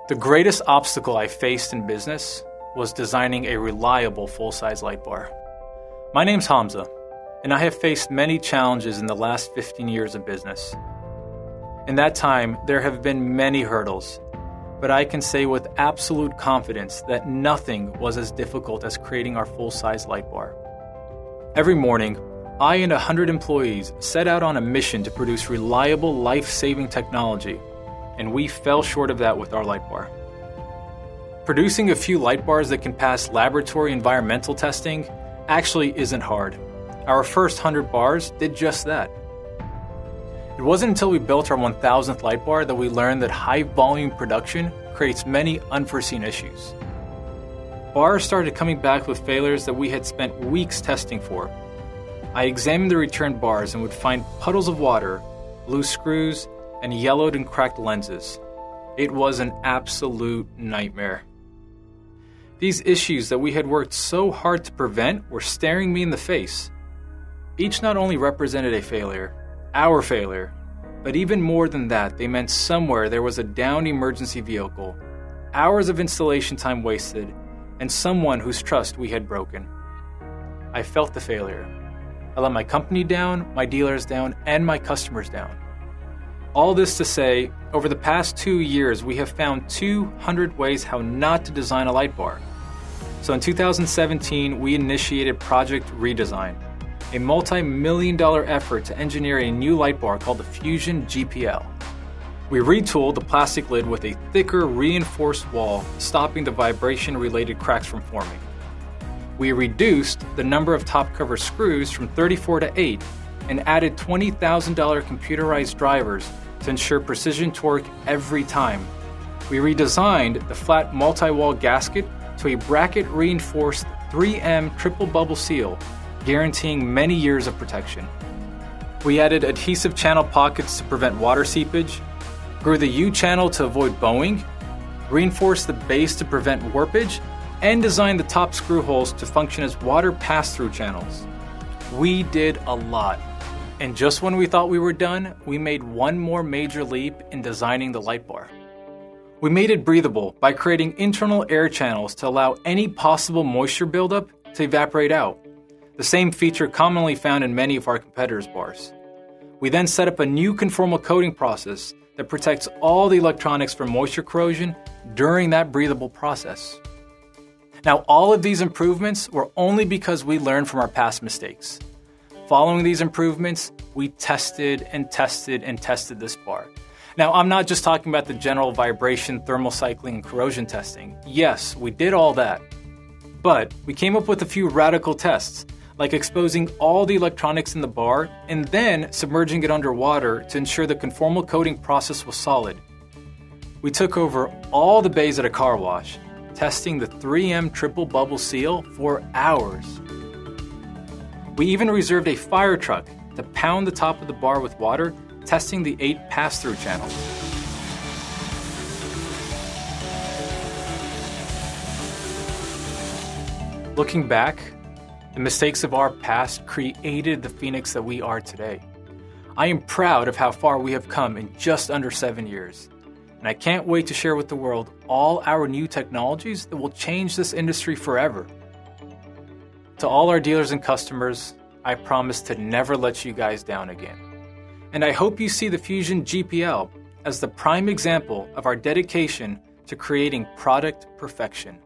The greatest obstacle I faced in business was designing a reliable full-size light bar. My name's Hamza, and I have faced many challenges in the last 15 years of business. In that time, there have been many hurdles, but I can say with absolute confidence that nothing was as difficult as creating our full-size light bar. Every morning, I and 100 employees set out on a mission to produce reliable, life-saving technology, and we fell short of that with our light bar. Producing a few light bars that can pass laboratory environmental testing actually isn't hard. Our first 100 bars did just that. It wasn't until we built our 1000th light bar that we learned that high-volume production creates many unforeseen issues. Bars started coming back with failures that we had spent weeks testing for. I examined the returned bars and would find puddles of water, loose screws, and yellowed and cracked lenses. It was an absolute nightmare. These issues that we had worked so hard to prevent were staring me in the face. Each not only represented a failure, our failure, but even more than that, they meant somewhere there was a downed emergency vehicle, hours of installation time wasted, and someone whose trust we had broken. I felt the failure. I let my company down, my dealers down, and my customers down. All this to say, over the past 2 years, we have found 200 ways how not to design a light bar. So in 2017, we initiated Project Redesign, a multi-million-dollar effort to engineer a new light bar called the Fusion GPL. We retooled the plastic lid with a thicker, reinforced wall, stopping the vibration-related cracks from forming. We reduced the number of top cover screws from 34 to 8 and added $20,000 computerized drivers to ensure precision torque every time. We redesigned the flat multi-wall gasket to a bracket-reinforced 3M triple bubble seal, guaranteeing many years of protection. We added adhesive channel pockets to prevent water seepage, grew the U-channel to avoid bowing, reinforced the base to prevent warpage, and designed the top screw holes to function as water pass-through channels. We did a lot. And just when we thought we were done, we made one more major leap in designing the light bar. We made it breathable by creating internal air channels to allow any possible moisture buildup to evaporate out, the same feature commonly found in many of our competitors' bars. We then set up a new conformal coating process that protects all the electronics from moisture corrosion during that breathable process. Now, all of these improvements were only because we learned from our past mistakes. Following these improvements, we tested and tested and tested this bar. Now, I'm not just talking about the general vibration, thermal cycling, and corrosion testing. Yes, we did all that. But we came up with a few radical tests, like exposing all the electronics in the bar and then submerging it underwater to ensure the conformal coating process was solid. We took over all the bays at a car wash, testing the 3M triple bubble seal for hours. We even reserved a fire truck to pound the top of the bar with water, testing the 8 pass-through channels. Looking back, the mistakes of our past created the Feniex that we are today. I am proud of how far we have come in just under 7 years, and I can't wait to share with the world all our new technologies that will change this industry forever. To all our dealers and customers, I promise to never let you guys down again. And I hope you see the Fusion GPL as the prime example of our dedication to creating product perfection.